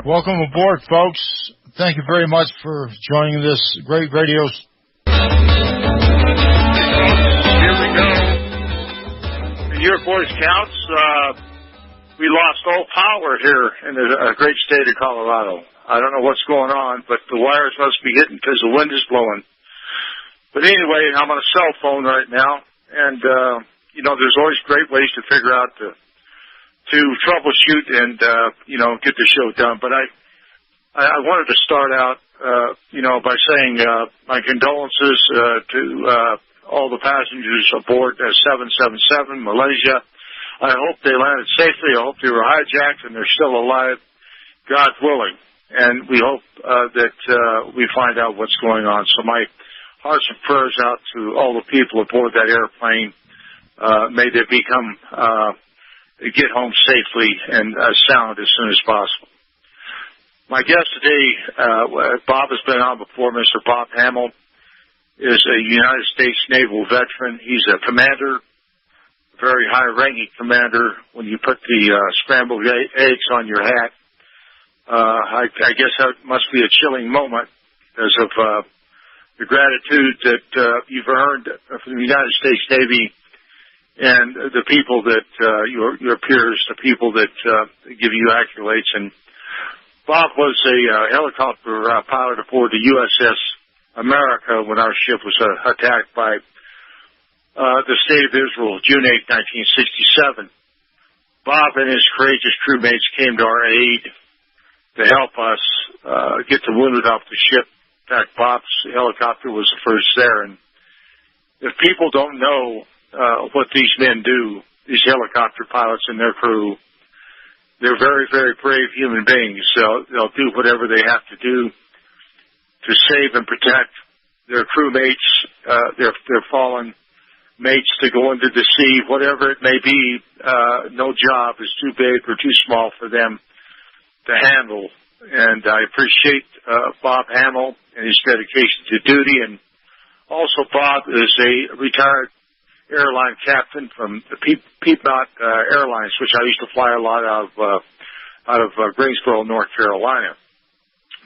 Welcome aboard, folks. Thank you very much for joining this great radio. Here we go. Your voice counts. We lost all power here in the great state of Colorado. I don't know what's going on, but the wires must be hitting because the wind is blowing. But anyway, I'm on a cell phone right now, and, there's always great ways to figure out to troubleshoot and, get the show done. But I wanted to start out, by saying my condolences to all the passengers aboard 777 Malaysia. I hope they landed safely. I hope they were hijacked and they're still alive, God willing. And we hope that we find out what's going on. So my hearts and prayers out to all the people aboard that airplane. May they get home safely and sound as soon as possible. My guest today, Bob has been on before. Mr. Bob Hamel is a United States naval veteran. He's a commander, very high-ranking commander. When you put the scrambled eggs on your hat, I guess that must be a chilling moment because of the gratitude that you've earned from the United States Navy and the people that your peers, the people that give you accolades. And Bob was a helicopter pilot aboard the USS America when our ship was attacked by the State of Israel, June 8, 1967. Bob and his courageous crewmates came to our aid to help us get the wounded off the ship. In fact, Bob's helicopter was the first there. And if people don't know what these men do, these helicopter pilots and their crew, they're very, very brave human beings. So they'll do whatever they have to do to save and protect their crewmates, their fallen mates, to go into the sea, whatever it may be. No job is too big or too small for them to handle. And I appreciate Bob Hamel and his dedication to duty. And also Bob is a retired airline captain from the Piedmont Airlines, which I used to fly a lot out of Greensboro, North Carolina.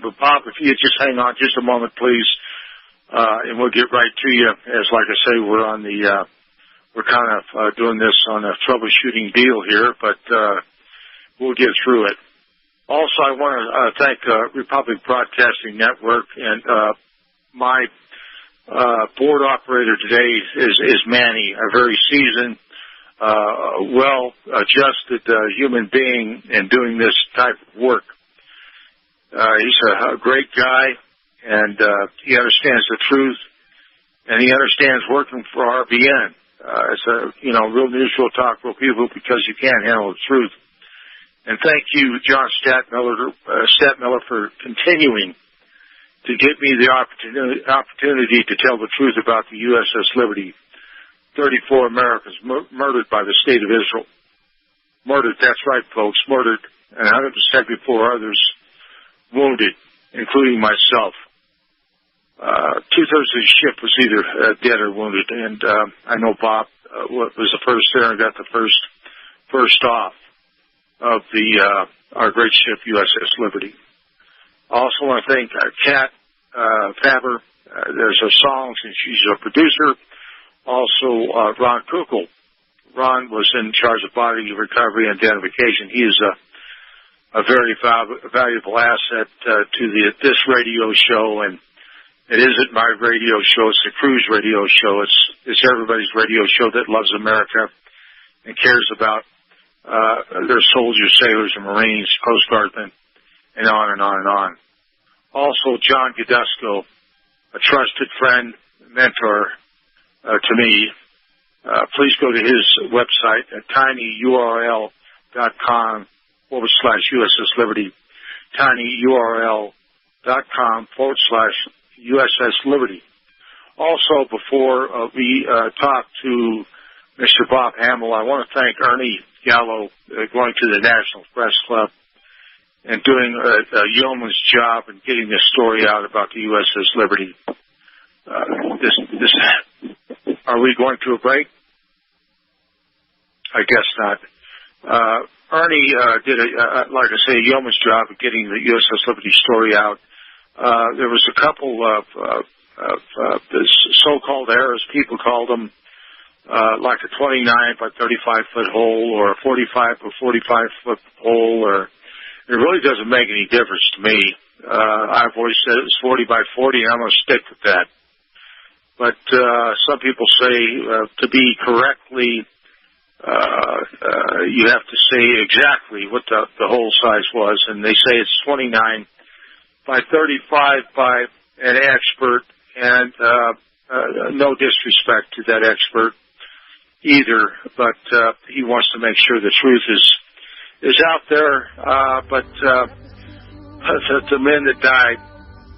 But Bob, if you just hang on just a moment, please, and we'll get right to you. As like I say, we're on we're kind of doing this on a troubleshooting deal here, but we'll get through it. Also, I want to thank Republic Broadcasting Network, and my board operator today is Manny, a very seasoned, well-adjusted human being in doing this type of work. He's a great guy, and he understands the truth, and he understands working for RBN. It's a, real news, real talk, real people, because you can't handle the truth. And thank you, John Statmiller, for continuing to give me the opportunity to tell the truth about the USS Liberty. 34 Americans murdered by the State of Israel. Murdered, that's right, folks, murdered, and 174 others wounded, including myself. Two-thirds of the ship was either dead or wounded, and I know Bob was the first there and got the first off of our great ship, USS Liberty. I also want to thank Kat Faber. There's her songs, and she's a producer. Also, Ron Kukl. Ron was in charge of body recovery and identification. He is a very valuable asset to this radio show, and it isn't my radio show. It's the crew's radio show. It's everybody's radio show that loves America and cares about their soldiers, sailors, and Marines, Coast Guardmen, and on and on and on. Also, John Gadusco, a trusted friend, mentor to me. Please go to his website at tinyurl.com/USS Liberty, tinyurl.com/USS Liberty. Also, before we talk to Mr. Bob Hamel, I want to thank Ernie Gallo, going to the National Press Club and doing a yeoman's job in getting this story out about the USS Liberty. Are we going to a break? I guess not. Ernie did, like I say, a yeoman's job of getting the USS Liberty story out. There was a couple of the so-called errors, people called them, like a 29 by 35 foot hole or a 45 by 45 foot hole, or it really doesn't make any difference to me. I've always said it was 40 by 40, and I'm going to stick with that. But some people say to be correctly, you have to say exactly what the hole size was, and they say it's 29 by 35 by an expert, and no disrespect to that expert either, but he wants to make sure the truth is out there. But the men that died,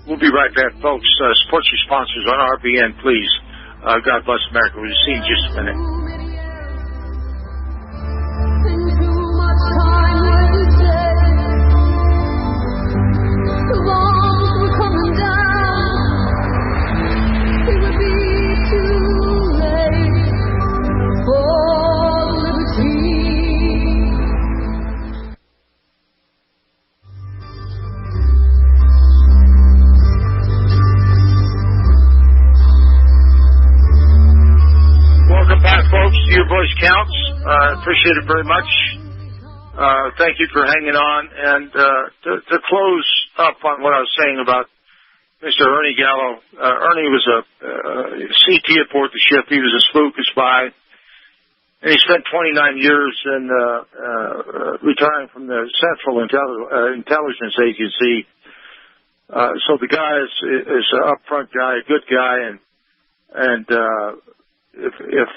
we'll be right back, folks. Support your sponsors on RBN, please. God bless America. We'll see you in just a minute. Your voice counts. Appreciate it very much. Thank you for hanging on. And to close up on what I was saying about Mr. Ernie Gallo, Ernie was a CT aboard the ship. He was a spook, a spy, and he spent 29 years in retiring from the Central Intelligence Agency. So the guy is an upfront guy, a good guy, and if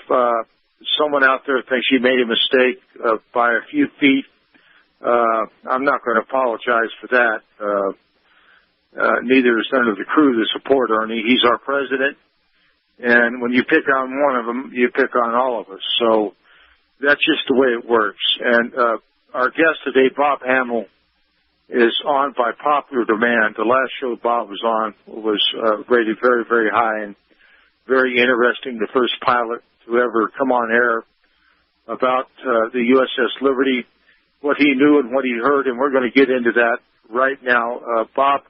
someone out there thinks he made a mistake by a few feet, I'm not going to apologize for that. Neither is none of the crew that support Ernie. He's our president, and when you pick on one of them, you pick on all of us. So that's just the way it works. And our guest today, Bob Hamel, is on by popular demand. The last show Bob was on was rated very, very high and very interesting. The first pilot to ever come on air about the USS Liberty, what he knew and what he heard, and we're going to get into that right now. Bob,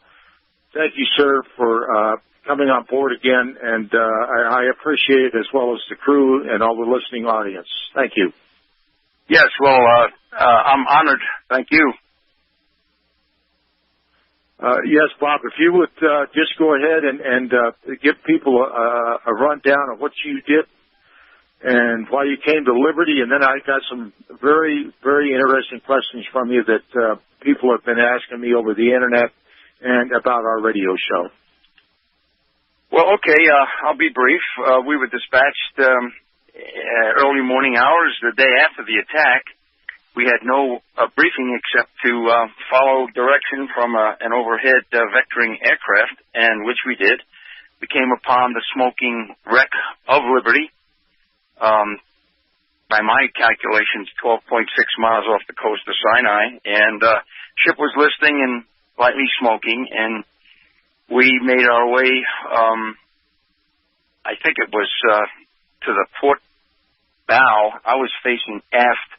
thank you, sir, for coming on board again, and I appreciate it, as well as the crew and all the listening audience. Thank you. Yes, well, I'm honored. Thank you. Yes, Bob, if you would just go ahead and give people a rundown of what you did and why you came to Liberty, and then I got some very, very interesting questions from you that people have been asking me over the Internet and about our radio show. Well, okay, I'll be brief. We were dispatched early morning hours the day after the attack. We had no briefing except to follow direction from an overhead vectoring aircraft, and which we did. We came upon the smoking wreck of Liberty. By my calculations, 12.6 miles off the coast of Sinai, and ship was listing and lightly smoking, and we made our way, I think it was to the port bow. I was facing aft,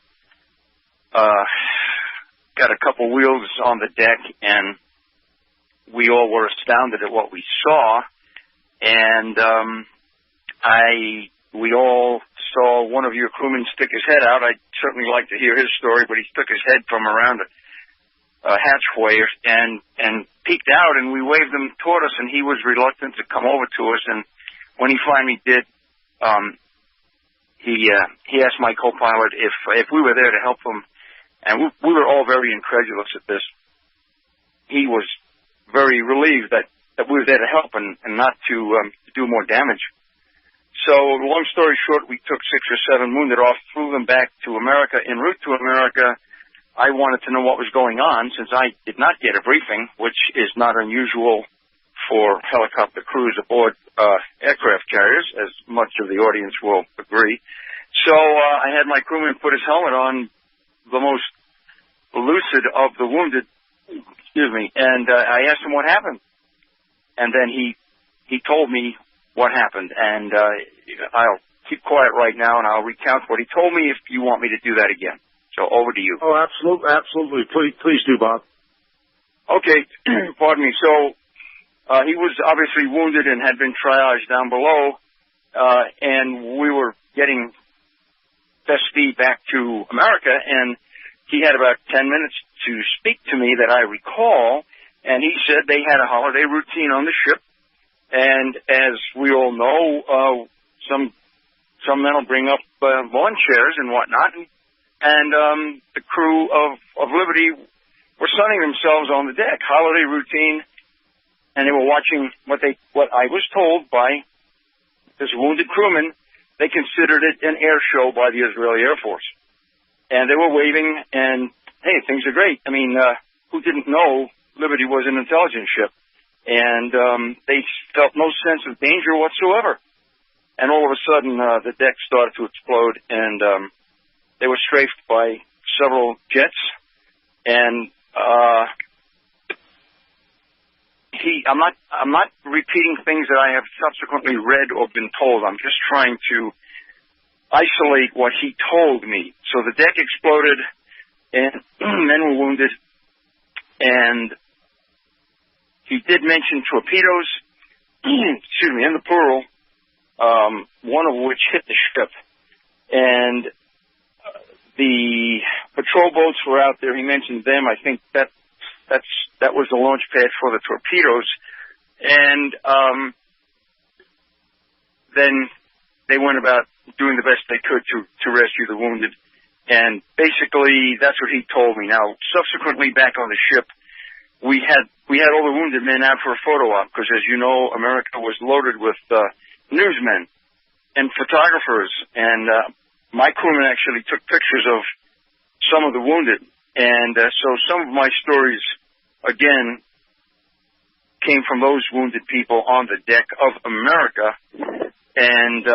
got a couple wheels on the deck, and we all were astounded at what we saw, and we all saw one of your crewmen stick his head out. I'd certainly like to hear his story, but he stuck his head from around a hatchway and peeked out, and we waved him toward us, and he was reluctant to come over to us. And when he finally did, he asked my co-pilot if we were there to help him, and we were all very incredulous at this. He was very relieved that we were there to help and not to do more damage. So, long story short, we took 6 or 7 wounded off, flew them back to America. En route to America, I wanted to know what was going on, since I did not get a briefing, which is not unusual for helicopter crews aboard aircraft carriers, as much of the audience will agree. So I had my crewman put his helmet on, the most lucid of the wounded, and I asked him what happened. And then he told me what happened, and I'll keep quiet right now, and I'll recount what he told me if you want me to do that again. So over to you. Oh, absolutely. Please do, Bob. Okay, pardon me. So he was obviously wounded and had been triaged down below, and we were getting best speed back to America, and he had about 10 minutes to speak to me that I recall, and he said they had a holiday routine on the ship, and as we all know, some men will bring up lawn chairs and whatnot, and the crew of Liberty were sunning themselves on the deck, holiday routine, and they were watching what I was told by this wounded crewman. They considered it an air show by the Israeli Air Force. And they were waving, and, hey, things are great. I mean, who didn't know Liberty was an intelligence ship? And they felt no sense of danger whatsoever. And all of a sudden, the deck started to explode, and they were strafed by several jets. And I'm not repeating things that I have subsequently read or been told. I'm just trying to isolate what he told me. So the deck exploded, and men were wounded, and he did mention torpedoes, excuse me, in the plural, one of which hit the ship. And the patrol boats were out there. He mentioned them. I think that was the launch pad for the torpedoes. And then they went about doing the best they could to rescue the wounded. And basically, that's what he told me. Now, subsequently, back on the ship, we had all the wounded men out for a photo op, because, as you know, America was loaded with newsmen and photographers. And my crewman actually took pictures of some of the wounded. And so some of my stories, again, came from those wounded people on the deck of America. And,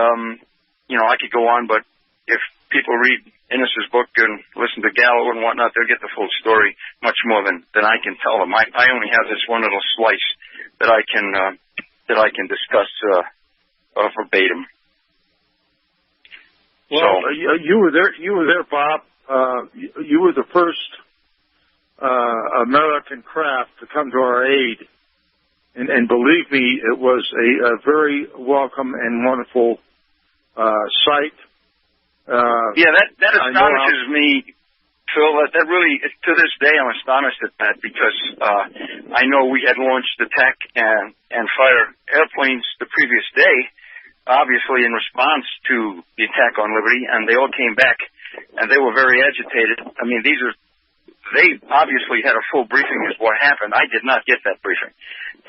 I could go on, but if people read Innes's book and listen to Gallo and whatnot, they'll get the full story much more than I can tell them. I only have this one little slice that I can discuss verbatim. Well, so, you were there, Bob. You were the first American craft to come to our aid, and believe me, it was a very welcome and wonderful sight. That astonishes me, Phil. That really, to this day, I'm astonished at that, because I know we had launched attack and fire airplanes the previous day, obviously in response to the attack on Liberty, and they all came back, and they were very agitated. I mean, they obviously had a full briefing as what happened. I did not get that briefing.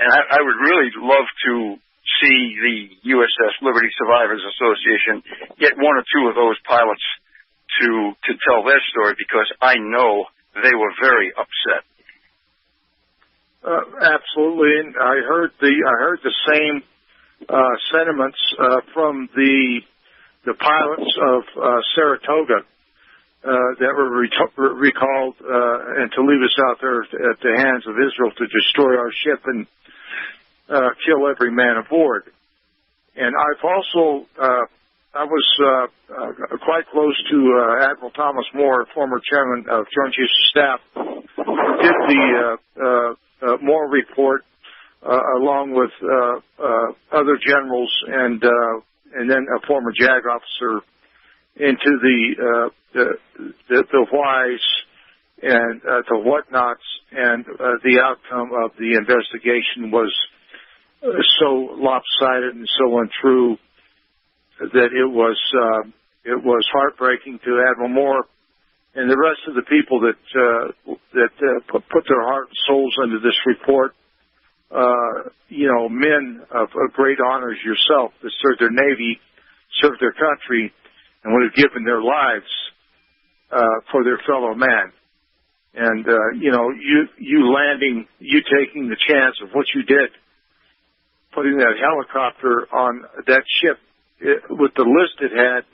And I would really love to see the USS Liberty Survivors Association get one or two of those pilots to tell their story, because I know they were very upset. Absolutely, and I heard the same sentiments from the pilots of Saratoga that were recalled and to leave us out there at the hands of Israel to destroy our ship and kill every man aboard. And I've also I was quite close to Admiral Thomas Moore, former chairman of Joint Chiefs of Staff, who did the Moore report along with other generals and then a former JAG officer into the whys and the whatnots, and the outcome of the investigation was so lopsided and so untrue that it was heartbreaking to Admiral Moore and the rest of the people that put their heart and souls into this report. Men of great honors yourself that served their Navy, served their country, and would have given their lives for their fellow man. And you taking the chance of what you did, putting that helicopter on that ship with the list it had,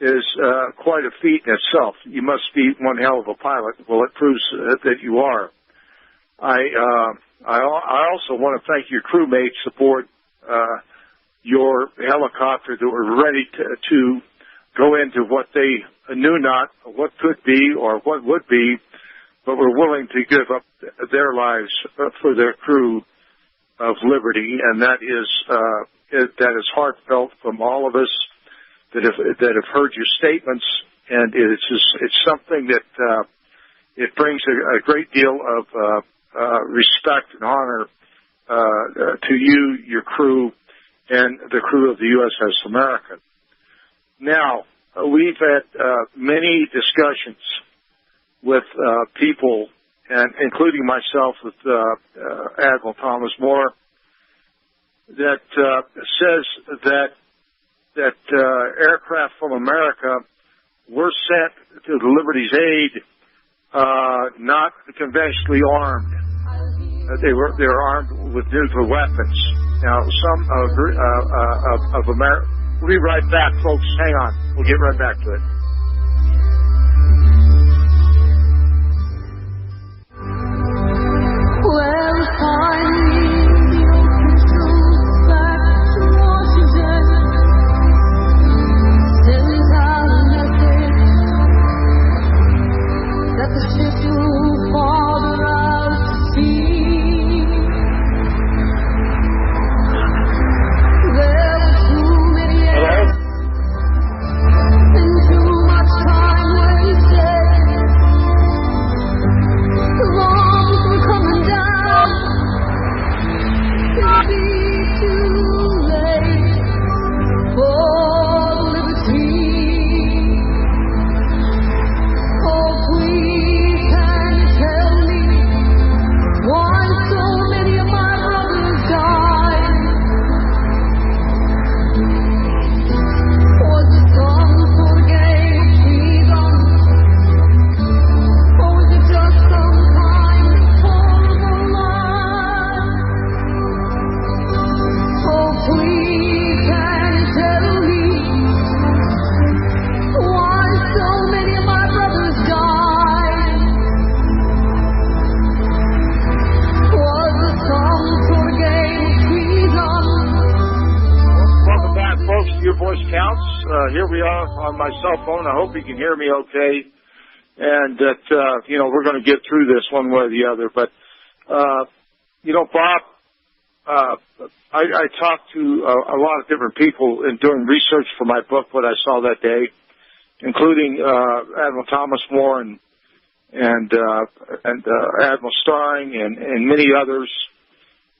is quite a feat in itself. You must be one hell of a pilot. Well, it proves that you are. I also want to thank your crewmates aboard your helicopter that were ready to go into what they knew not, what could be, or what would be, but were willing to give up their lives for their crew of Liberty, and that is heartfelt from all of us that have heard your statements, and it's something that it brings a great deal of respect and honor to you, your crew, and the crew of the USS America. Now, we've had many discussions with people, and including myself, with Admiral Thomas Moore, that says that aircraft from America were sent to the Liberty's aid, not conventionally armed. They were armed with nuclear weapons. Now, some of America. We'll be right back, folks. Hang on. We'll get right back to it. Here we are on my cell phone. I hope you can hear me okay, and that we're going to get through this one way or the other. But Bob, I talked to a lot of different people in doing research for my book, what I saw that day, including Admiral Thomas Moore and Admiral Starring and many others.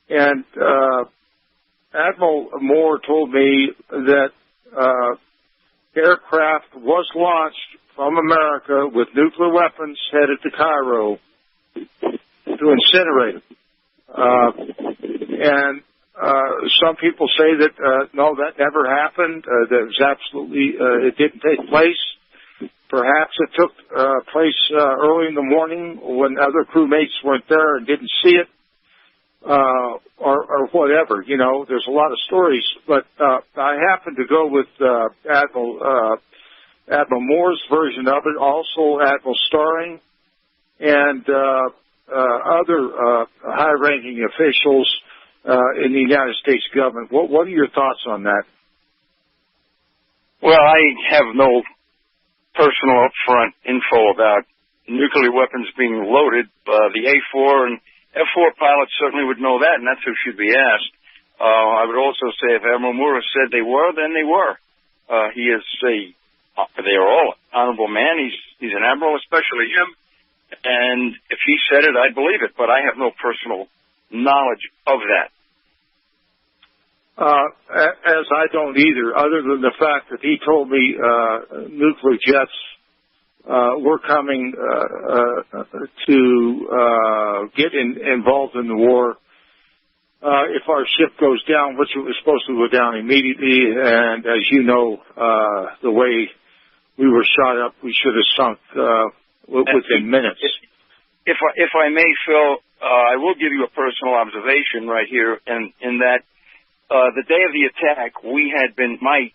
And Admiral Moore told me that aircraft was launched from America with nuclear weapons headed to Cairo to incinerate them. And some people say that, no, that never happened. That was absolutely, it didn't take place. Perhaps it took place early in the morning when other crewmates weren't there and didn't see it. Or whatever, there's a lot of stories, but I happen to go with Admiral Moore's version of it, also Admiral Starring, and other high-ranking officials in the United States government. What are your thoughts on that? Well, I have no personal upfront info about nuclear weapons being loaded. The A4 and F4 pilots certainly would know that, and that's who should be asked. I would also say if Admiral Moore said they were, then they were. They are all honorable man. He's an admiral, especially him. And if he said it, I'd believe it, but I have no personal knowledge of that. As I don't either, other than the fact that he told me nuclear jets were coming to get involved in the war if our ship goes down, which it was supposed to go down immediately. And as you know, the way we were shot up, we should have sunk within minutes. If I may, Phil, I will give you a personal observation right here, in that the day of the attack, we had been, my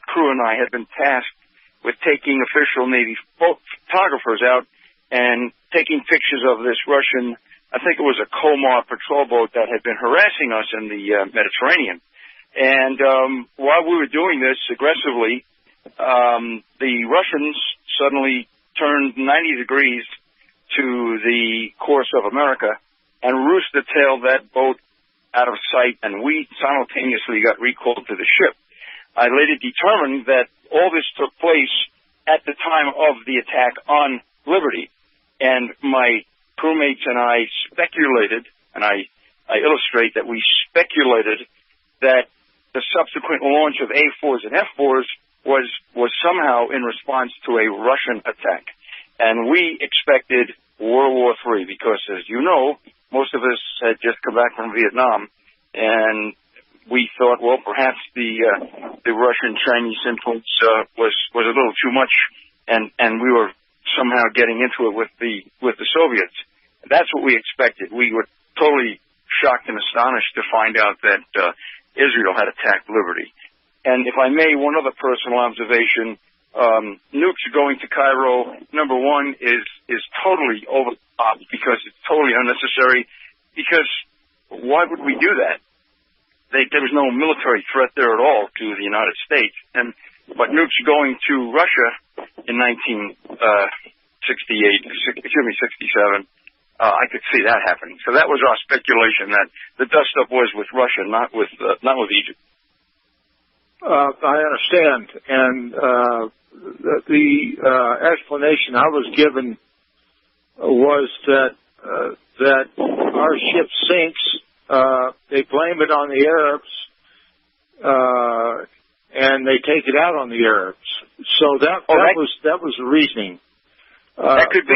crew and I had been tasked with taking official Navy photographers out and taking pictures of this Russian, I think it was a Komar patrol boat that had been harassing us in the Mediterranean. And while we were doing this aggressively, the Russians suddenly turned 90 degrees to the course of America and rooster-tailed that boat out of sight, and we simultaneously got recalled to the ship. I later determined that all this took place at the time of the attack on Liberty, and my crewmates and I speculated, and I illustrate that we speculated that the subsequent launch of A4s and F4s was somehow in response to a Russian attack. And we expected World War III because, as you know, most of us had just come back from Vietnam, and we thought, well, perhaps the Russian-Chinese influence was a little too much, and we were somehow getting into it with the Soviets. That's what we expected. We were totally shocked and astonished to find out that Israel had attacked Liberty. And if I may, one other personal observation: nukes going to Cairo, number one, is totally over the top because it's totally unnecessary. Because why would we do that? There was no military threat there at all to the United States. But nukes going to Russia in 1967, I could see that happening. So that was our speculation, that the dust-up was with Russia, not with Egypt. I understand. And the explanation I was given was that our ship sinks. They blame it on the Arabs, and they take it out on the Arabs. So that was the reasoning. That could be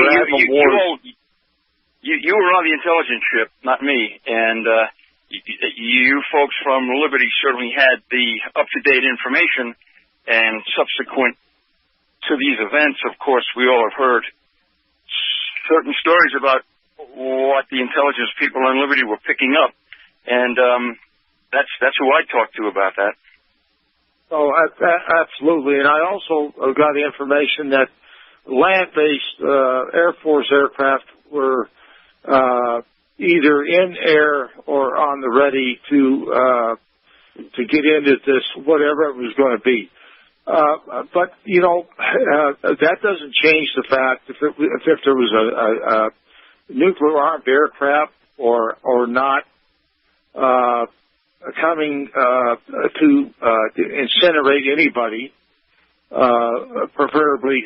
you were on the intelligence ship, not me, and you folks from Liberty certainly had the up-to-date information. And subsequent to these events, of course, we all have heard certain stories about what the intelligence people on Liberty were picking up. And that's who I talked to about that. Oh, absolutely. And I also got the information that land-based Air Force aircraft were either in air or on the ready to get into this, whatever it was going to be. But, you know, that doesn't change the fact if there was a nuclear-armed aircraft or not, coming to incinerate anybody, preferably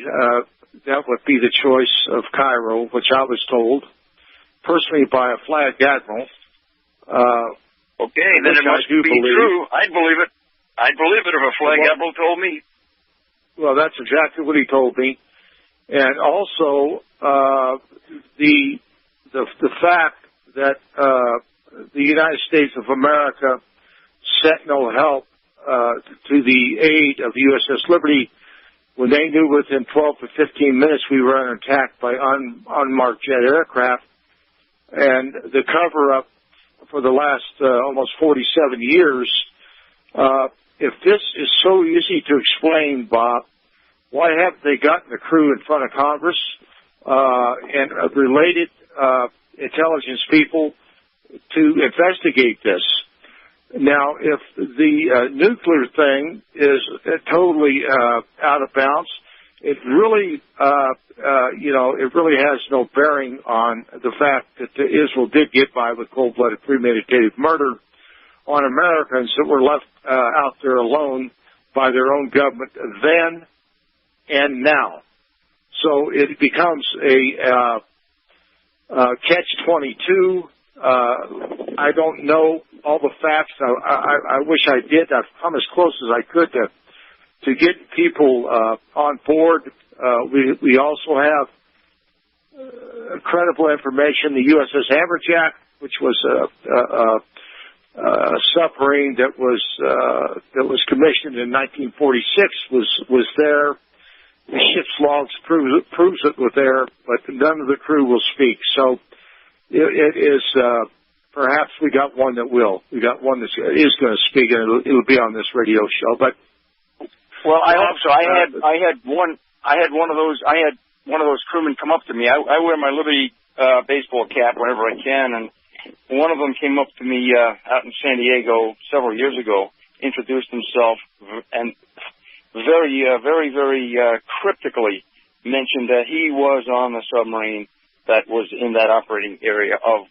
that would be the choice of Cairo, which I was told personally by a flag admiral. Okay, then it must be true. I'd believe it. I'd believe it if a flag admiral told me. Well, that's exactly what he told me, and also the fact that the United States of America sent no help to the aid of USS Liberty when they knew within 12 to 15 minutes we were under attack by unmarked jet aircraft. And the cover-up for the last almost 47 years, if this is so easy to explain, Bob, why haven't they gotten the crew in front of Congress and related intelligence people to investigate this? Now, if the nuclear thing is totally out of bounds, it really, it really has no bearing on the fact that Israel did get by with cold-blooded premeditated murder on Americans that were left out there alone by their own government then and now. So it becomes a catch-22. I don't know all the facts. I wish I did. I've come as close as I could to get people on board. We also have credible information. The USS America, which was a submarine that was commissioned in 1946, was there. The ship's logs proves it was there, but none of the crew will speak. So it is. Perhaps we got one that will. We got one that is going to speak, and it'll be on this radio show. But well, I hope so. I had one of those crewmen come up to me. I wear my Liberty baseball cap whenever I can, and one of them came up to me out in San Diego several years ago, introduced himself, and very cryptically mentioned that he was on the submarine that was in that operating area of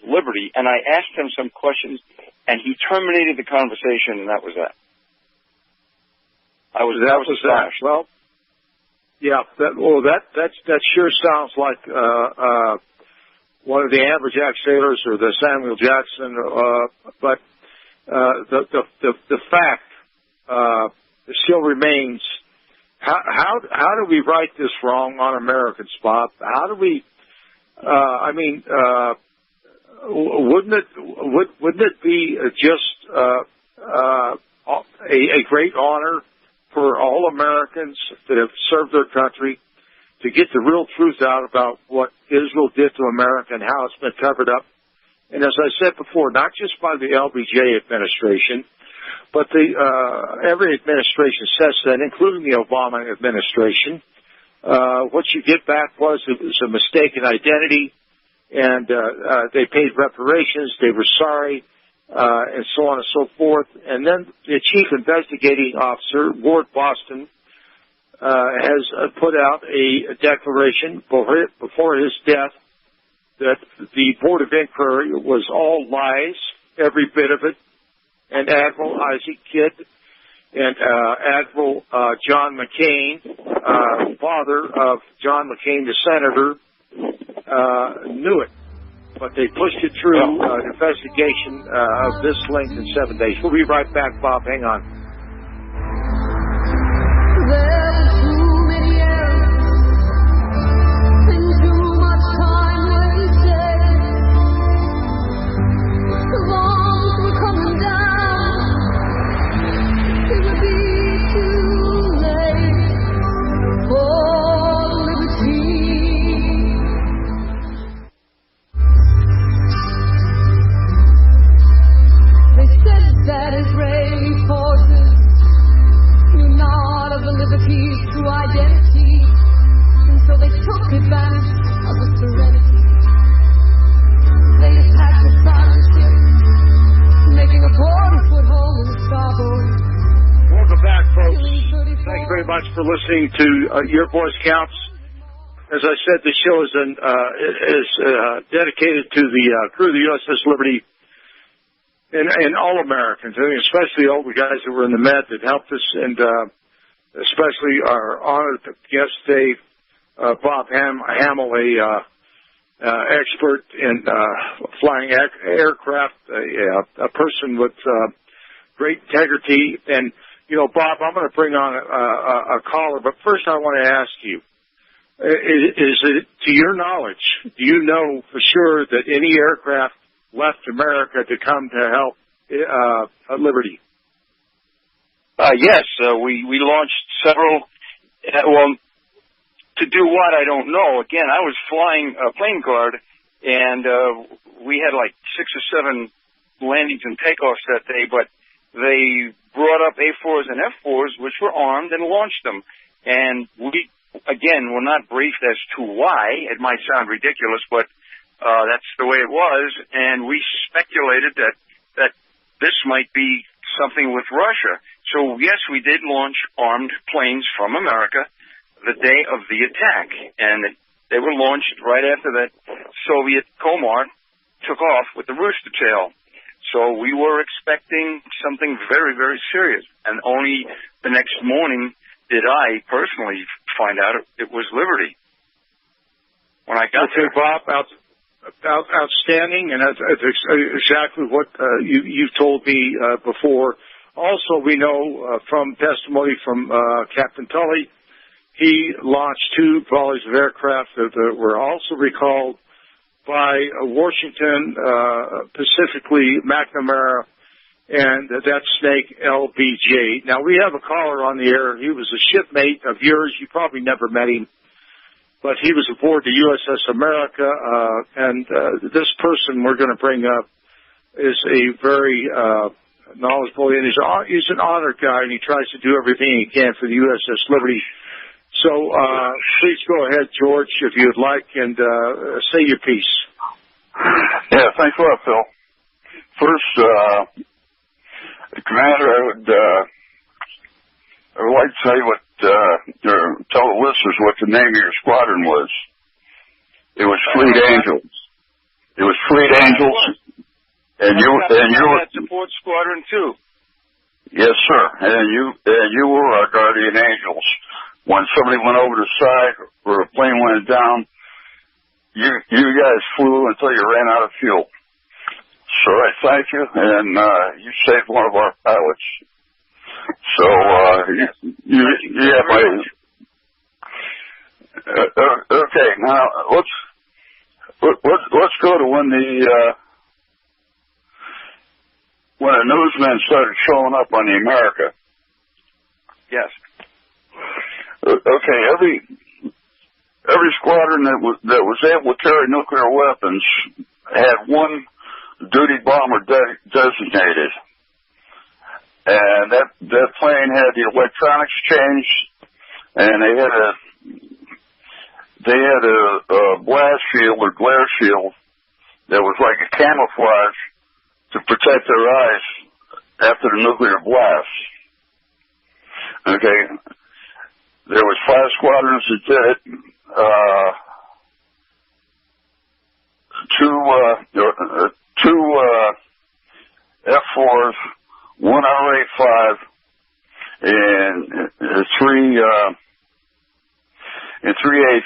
Liberty. And I asked him some questions, and he terminated the conversation, and that was that. I was astonished. Well, yeah, that sure sounds like one of the Amberjack sailors or the Samuel Jackson, but the fact still remains. How do we right this wrong on Americans, Bob? How do we? Wouldn't it be just a great honor for all Americans that have served their country to get the real truth out about what Israel did to America and how it's been covered up? And as I said before, not just by the LBJ administration, but every administration says that, including the Obama administration. What you get back was a mistaken identity, and they paid reparations, they were sorry, and so on and so forth. And then the chief investigating officer, Ward Boston, has put out a declaration before his death that the Board of Inquiry was all lies, every bit of it, and Admiral Isaac Kidd and Admiral John McCain, father of John McCain, the senator, knew it. But they pushed it through an investigation of this length in 7 days. We'll be right back, Bob. Hang on. That Israeli forces knew not of the liberty's true identity, and so they took advantage of the serenity. They attacked the silent ship, making a 40-foot hole in the starboard. Welcome back, folks. Thank you very much for listening to Your Voice Counts. As I said, the show is dedicated to the crew of the USS Liberty. And all Americans, I mean, especially all the guys that were in the Med that helped us, and especially our honored guest today, Bob Hamel, expert in flying aircraft, a person with great integrity. And, you know, Bob, I'm going to bring on a caller, but first I want to ask you, is it, to your knowledge, do you know for sure that any aircraft left America to come to help Liberty? Yes, we launched several. To do what, I don't know. Again, I was flying a plane guard, and we had like 6 or 7 landings and takeoffs that day, but they brought up A4s and F4s, which were armed, and launched them. And we, again, were not briefed as to why. It might sound ridiculous, but that's the way it was, and we speculated that this might be something with Russia. So, yes, we did launch armed planes from America the day of the attack, and they were launched right after that Soviet Komar took off with the rooster tail. So we were expecting something very, very serious, and only the next morning did I personally find out it was Liberty. When I got there. Bob, outstanding, and that's exactly what you told me before. Also, we know from testimony from Captain Tully, he launched 2 volleys of aircraft that were also recalled by Washington, specifically McNamara, and that snake LBJ. Now, we have a caller on the air. He was a shipmate of yours. You probably never met him. But he was aboard the USS America, and this person we're going to bring up is a very knowledgeable, and he's an honored guy, and he tries to do everything he can for the USS Liberty. So please go ahead, George, if you'd like, and say your piece. Yeah, thanks a lot, Phil. First, Commander, I would would like to tell you tell the listeners what the name of your squadron was. It was Fleet Angels. It was Fleet Angels, and you were support squadron too. Yes, sir. And you were our guardian angels. When somebody went over the side or a plane went down, you guys flew until you ran out of fuel. So I thank you, and you saved one of our pilots. So you have my. Okay, now let's go to when the newsmen started showing up on the America. Yes. Okay, every squadron that was able to carry nuclear weapons had one duty bomber designated, and that plane had the electronics changed, and they had a blast shield or glare shield that was like a camouflage to protect their eyes after the nuclear blast. Okay, there was 5 squadrons that did it. 2 F4s, 1 RA5, and 3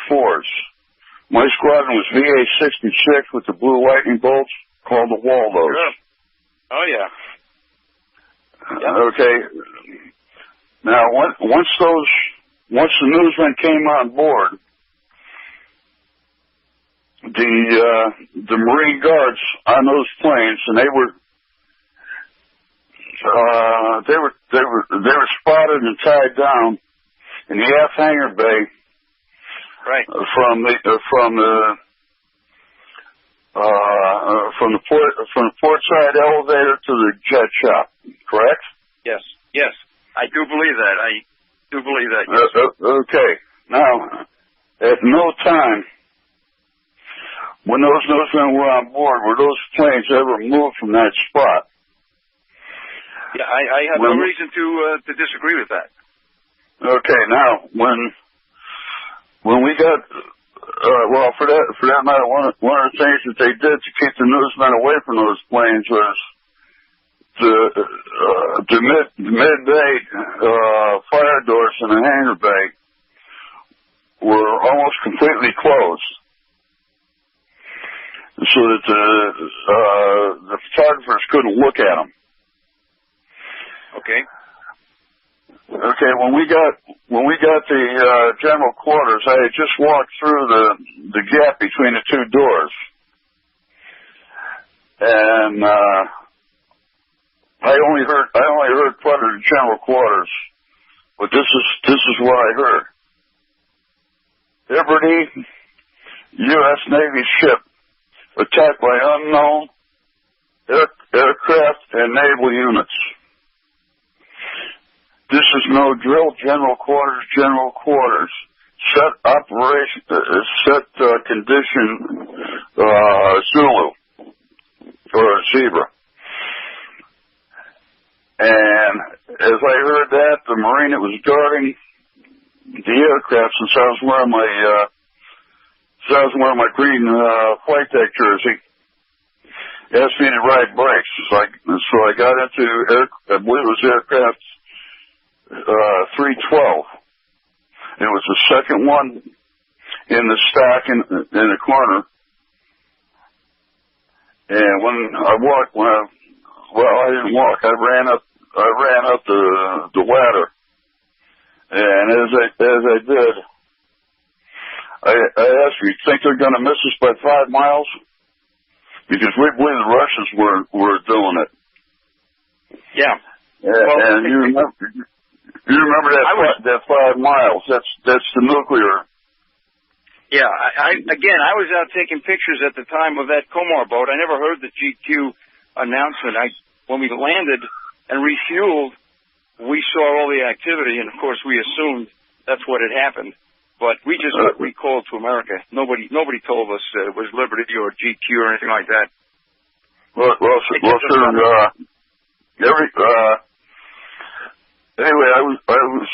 A4s. My squadron was VA-66 with the blue lightning bolts called the Waldos. Sure. Oh yeah. Okay. Now, once the newsmen came on board, the Marine Guards on those planes, and they were spotted and tied down in the aft hangar bay, right, from the port side elevator to the jet shop. Correct? Yes. I do believe that. Yes. Okay. Now, at no time when those newsmen were on board were those planes ever moved from that spot. Yeah, I have no reason to disagree with that. Okay, now when we got for that matter, one of the things that they did to keep the newsmen away from those planes was the mid-bay fire doors in the hangar bay were almost completely closed, so that the photographers couldn't look at them. Okay. Okay, when we got the general quarters, I had just walked through the gap between the 2 doors, and I only heard part of the general quarters, but this is what I heard. Liberty, U.S. Navy ship attacked by unknown aircraft and naval units. This is no drill, general quarters. Set operation, condition, Zulu, or Zebra. And as I heard that, the Marine that was guarding the aircraft, since I was wearing my green flight deck jersey, asked me to ride brakes. So I got into I believe it was aircraft 312. It was the second one in the stack in the corner. And when I walked, I didn't walk. I ran up the ladder. And as I did, I asked her, "You think they're going to miss us by 5 miles?" Because we believe the Russians were doing it. Yeah. And you remember that 5 miles? That's the nuclear. Yeah. I was out taking pictures at the time of that Comar boat. I never heard the GQ announcement. When we landed and refueled, we saw all the activity, and of course we assumed that's what had happened. But we just got recalled to America. Nobody told us it was Liberty or GQ or anything like that. anyway, I was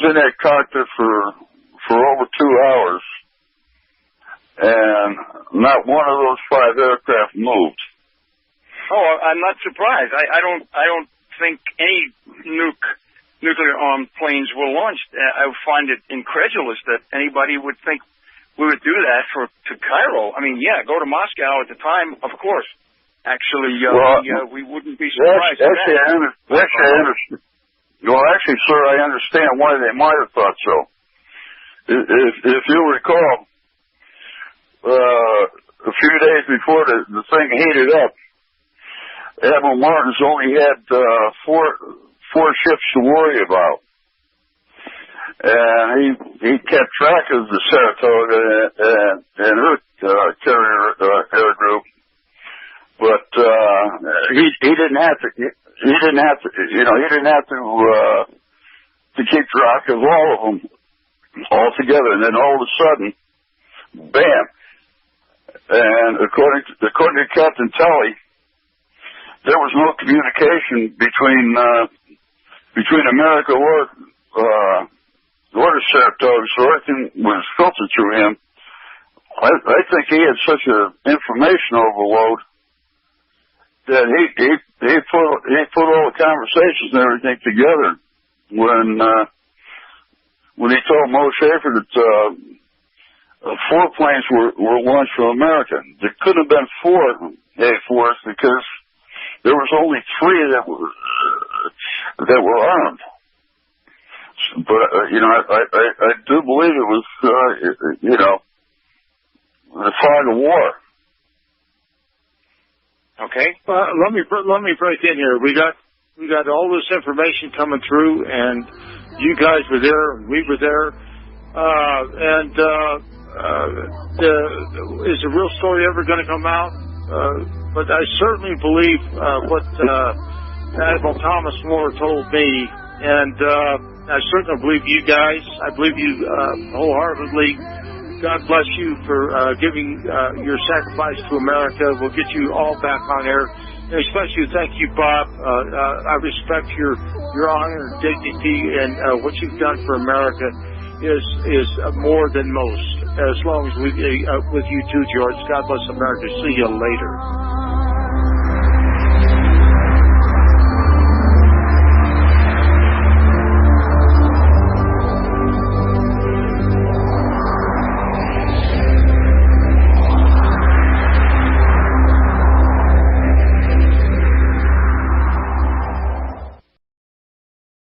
in that cockpit for over 2 hours, and not one of those 5 aircraft moved. Oh, I'm not surprised. I don't think any nuclear armed planes were launched. I find it incredulous that anybody would think we would do that to Cairo. I mean, yeah, go to Moscow at the time, of course. Actually, we wouldn't be surprised. Actually, I understand. Well, actually, sir, I understand why they might have thought so. If you recall, a few days before the thing heated up, Admiral Martins only had four ships to worry about, and he kept track of the Saratoga and her carrier air group, but he didn't have to keep track of all of them all together, and then all of a sudden, bam! And according to Captain Tully, there was no communication between America or the Saratoga, so everything was filtered through him. I think he had such an information overload that he put all the conversations and everything together when he told Mo Schaefer that 4 planes were launched from America. There couldn't have been 4 A4s because there was only 3 that were armed. But I do believe it was the fog of war. Okay. Let me break in here. We got all this information coming through, and you guys were there, and we were there, is the real story ever going to come out? But I certainly believe what Admiral Thomas Moore told me, and I certainly believe you guys. I believe you wholeheartedly. God bless you for giving your sacrifice to America. We'll get you all back on air. And especially thank you, Bob. I respect your honor and dignity, and what you've done for America is more than most. As long as with you too, George. God bless America. See you later.